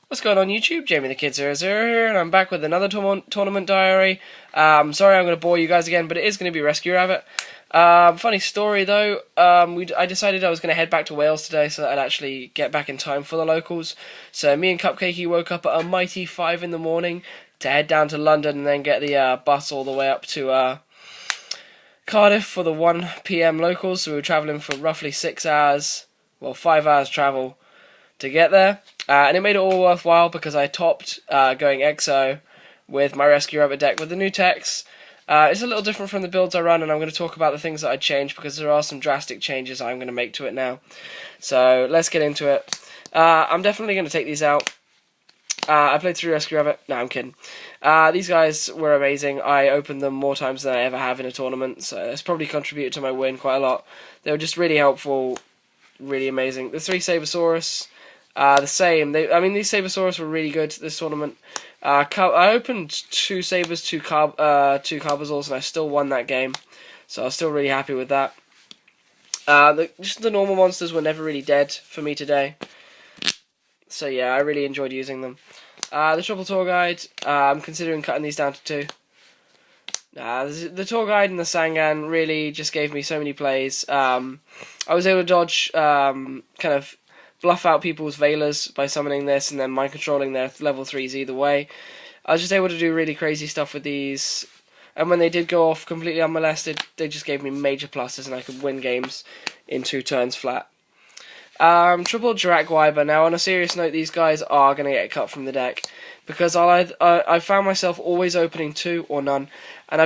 What's going on YouTube? Jamie the Kid 00 here, and I'm back with another tournament diary. Sorry I'm going to bore you guys again, but it is going to be Rescue Rabbit. Funny story though, I decided I was going to head back to Wales today so that I'd actually get back in time for the locals. So me and Cupcakey woke up at a mighty 5 in the morning to head down to London and then get the bus all the way up to Cardiff for the 1 PM locals. So we were travelling for roughly 6 hours, well 5 hours travel to get there. And it made it all worthwhile because I topped going EXO with my Rescue Rabbit deck with the new techs. It's a little different from the builds I run, and I'm going to talk about the things that I changed because there are some drastic changes I'm going to make to it now. So let's get into it. I'm definitely going to take these out. I played through Rescue Rabbit. No, I'm kidding. These guys were amazing. I opened them more times than I ever have in a tournament, so it's probably contributed to my win quite a lot. They were just really helpful, really amazing. The 3 Sabersaurus. The same. These Sabersaurus were really good this tournament. I opened 2 Sabers, 2 Carbazors, and I still won that game. So I was still really happy with that. Just the normal monsters were never really dead for me today. So yeah, I really enjoyed using them. The Triple Tour Guide, I'm considering cutting these down to 2. The Tour Guide and the Sangan really just gave me so many plays. I was able to dodge, kind of bluff out people's Veilers by summoning this and then mind controlling their level 3s either way. I was just able to do really crazy stuff with these, and when they did go off completely unmolested, they just gave me major pluses and I could win games in 2 turns flat. Triple Jirac-Wyber. Now on a serious note, these guys are going to get cut from the deck because I found myself always opening 2 or none, and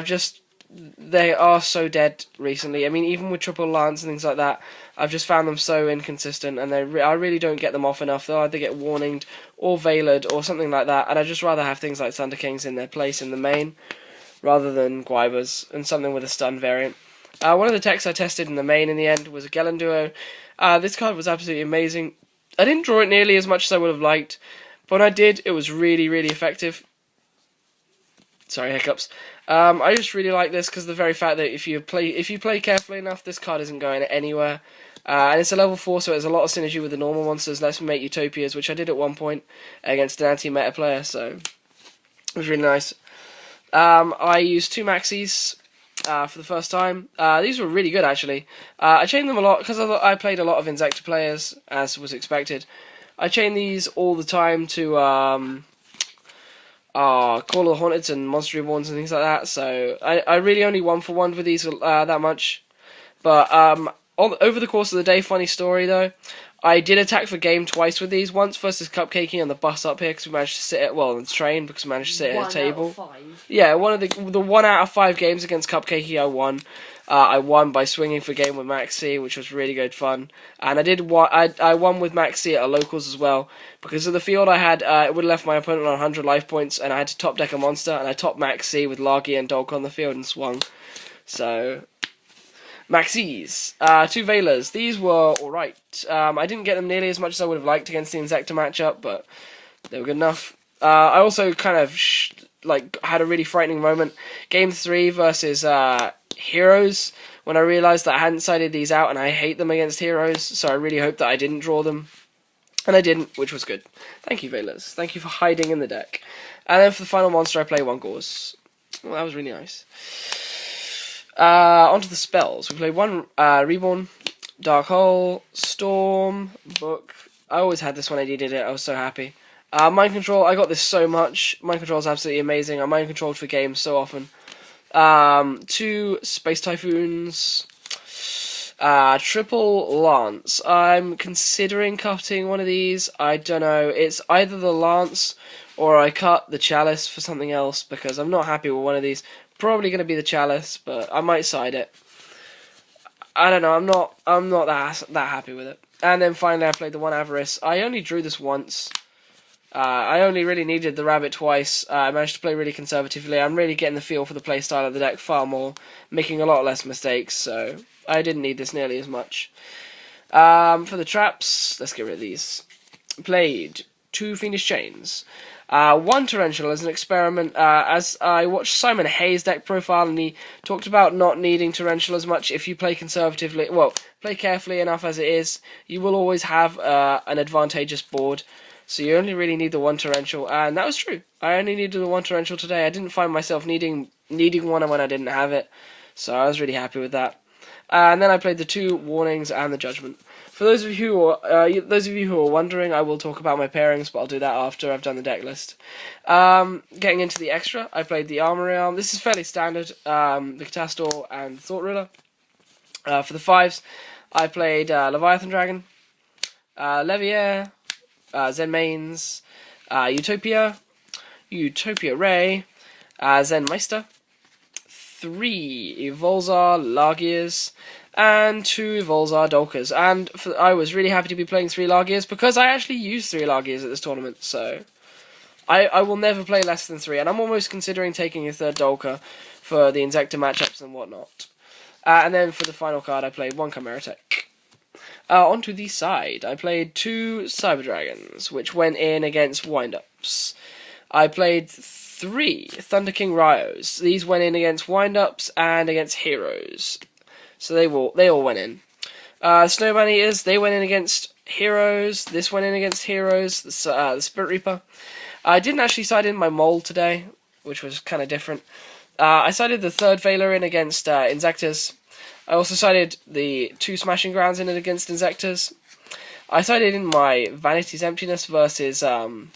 they are so dead recently. I mean, even with Triple Lance and things like that, I've just found them so inconsistent, and I really don't get them off enough. They'll either get warninged or veilered or something like that, and I'd just rather have things like Thunder Kings in their place in the main, rather than Guibers, and something with a stun variant. One of the techs I tested in the main in the end was a Gelen Duo. This card was absolutely amazing. I didn't draw it nearly as much as I would have liked, but when I did, it was really, really effective. Sorry, hiccups. I just really like this because the very fact that if you play carefully enough, this card isn't going anywhere. And it's a level 4, so it has a lot of synergy with the normal monsters. Let's make Utopias, which I did at one point against an anti-meta player, so it was really nice. I used 2 Maxis for the first time. These were really good, actually. I chained them a lot because I played a lot of Insector players, as was expected. I chain these all the time to Call of the Haunted and Monster Reborns and things like that, so I really only 1-for-1 with these that much. But over the course of the day, funny story though, I did attack for game twice with these. Once versus Cupcakey on the bus up here because we managed to sit at, well, on the train because we managed to sit at a table. 1 out of 5. Yeah, one of the 1 out of 5 games against Cupcakey I won. I won by swinging for game with Maxi, which was really good fun. And I won with Maxi at a locals as well. Because of the field I had, it would have left my opponent on 100 life points, and I had to top deck a monster, and I topped Maxi with Largy and Dolk on the field and swung. So, Maxis. 2 Veilers. These were alright. I didn't get them nearly as much as I would have liked against the Insector matchup, but they were good enough. I also kind of had a really frightening moment. Game 3 versus Heroes, when I realised that I hadn't sided these out, and I hate them against Heroes, so I really hoped that I didn't draw them. And I didn't, which was good. Thank you, Veilers. Thank you for hiding in the deck. And then for the final monster, I play 1 Gauze. Well, that was really nice. Onto the spells. We played 1 Reborn, Dark Hole, Storm, Book. I always had this when I needed it. I was so happy. Mind Control. I got this so much. Mind Control is absolutely amazing. I mind controlled for games so often. 2 Space Typhoons. Triple Lance. I'm considering cutting one of these. I don't know. It's either the Lance or I cut the Chalice for something else because I'm not happy with one of these. Probably going to be the Chalice, but I might side it. I don't know. I'm not that happy with it. And then finally, I played the 1 Avarice. I only drew this once. I only really needed the rabbit twice. I managed to play really conservatively. I'm really getting the feel for the playstyle of the deck far more, making a lot less mistakes, so I didn't need this nearly as much. For the traps, let's get rid of these. Played 2 Fiendish Chains. 1 Tarantula as an experiment, as I watched Simon Hayes' deck profile, and he talked about not needing Tarantula as much if you play conservatively. Well, play carefully enough as it is. You will always have an advantageous board. So you only really need the one torrential, and that was true. I only needed the one torrential today. I didn't find myself needing one when I didn't have it, so I was really happy with that. And then I played the 2 warnings and the judgment. For those of you who are wondering, I will talk about my pairings, but I'll do that after I've done the deck list. Getting into the extra, I played the Armory Arm. This is fairly standard. The Catastor and Thought Ruler. For the 5s, I played Leviathan Dragon, Leviair, Zen Mains, Utopia Ray, Zen Meister, 3 Evolzar Largiers, and 2 Evolzar Dolkers. And I was really happy to be playing 3 Largiers because I actually used 3 Largiers at this tournament, so I will never play less than 3, and I'm almost considering taking a 3rd Dolker for the Insector matchups and whatnot. And then for the final card, I played 1 Chimera Tech. Onto the side, I played 2 Cyber Dragons, which went in against Wind-Ups. I played 3 Thunder King Ryos. These went in against Wind-Ups and against Heroes. So they all went in. Snowman Eaters, they went in against Heroes. This went in against Heroes, the Spirit Reaper. I didn't actually side in my Mole today, which was kind of different. I sided the 3rd Veiler in against Insectors. I also sided the 2 Smashing Grounds in it against Insectors. I sided in my Vanity's Emptiness versus Wind-Ups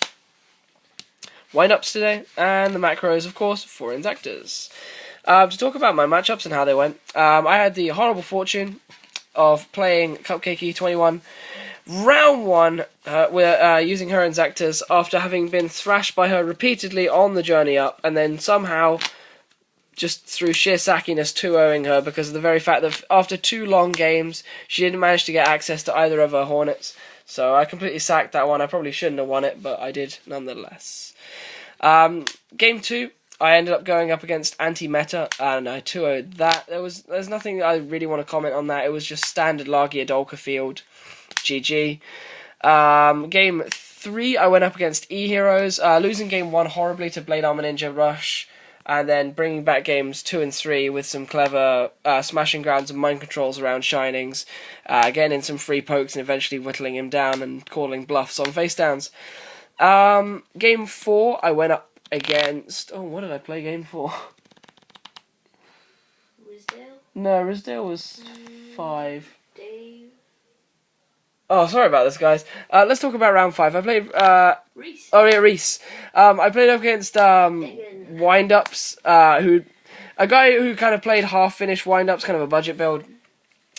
today, and the macros, of course, for Insectors. To talk about my matchups and how they went, I had the horrible fortune of playing Cupcakey 21 round 1 using her Insectors after having been thrashed by her repeatedly on the journey up, and then somehow, just through sheer sackiness, 2-0ing her because of the very fact that after 2 long games, she didn't manage to get access to either of her Hornets. So I completely sacked that one. I probably shouldn't have won it, but I did nonetheless. Game 2, I ended up going up against Anti-Meta, and I 2-0'd that. There's nothing I really want to comment on that. It was just standard Largia Dolker field. GG. Game 3, I went up against E-Heroes, losing game 1 horribly to Blade Armor Ninja Rush, and then bringing back games 2 and 3 with some clever smashing grounds and mind controls around Shinings, getting in some free pokes and eventually whittling him down and calling bluffs on face downs. Game 4, I went up against... Oh, what did I play game 4? Rizdale? No, Rizdale was 5. Dave? Oh, sorry about this, guys. Let's talk about round 5. I played... Reese. Oh, yeah, Reese. I played up against Wind-Ups, a guy who kind of played half-finished Wind-Ups, kind of a budget build.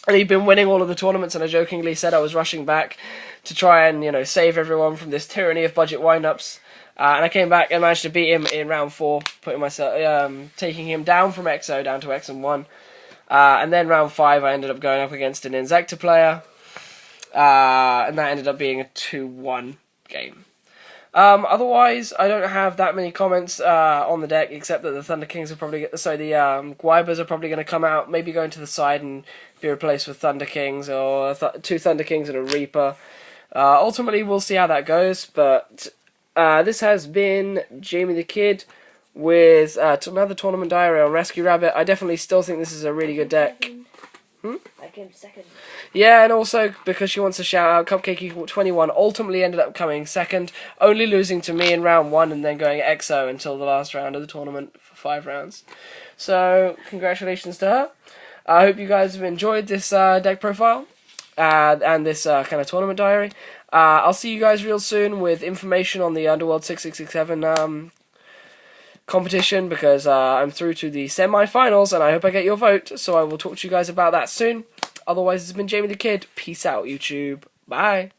And he'd been winning all of the tournaments, and I jokingly said I was rushing back to try and, save everyone from this tyranny of budget Wind-Ups. And I came back and managed to beat him in round 4, taking him down from XO down to X and 1. And then round 5, I ended up going up against an Insector player. And that ended up being a 2-1 game. Otherwise, I don't have that many comments on the deck, except that the Thunder Kings are probably... So the Guibas are probably going to come out, maybe go into the side and be replaced with Thunder Kings, or 2 Thunder Kings and a Reaper. Ultimately, we'll see how that goes, but this has been Jamie the Kid with another tournament diary on Rescue Rabbit. I definitely still think this is a really good deck. I came second. Yeah, and also because she wants to shout out, Cupcake 21 ultimately ended up coming second, only losing to me in round 1 and then going XO until the last round of the tournament for 5 rounds. So, congratulations to her. I hope you guys have enjoyed this deck profile and this kind of tournament diary. I'll see you guys real soon with information on the Underworld 6667 competition, because I'm through to the semi-finals and I hope I get your vote, so I will talk to you guys about that soon. Otherwise, this has been Jamie the Kid. Peace out, YouTube. Bye.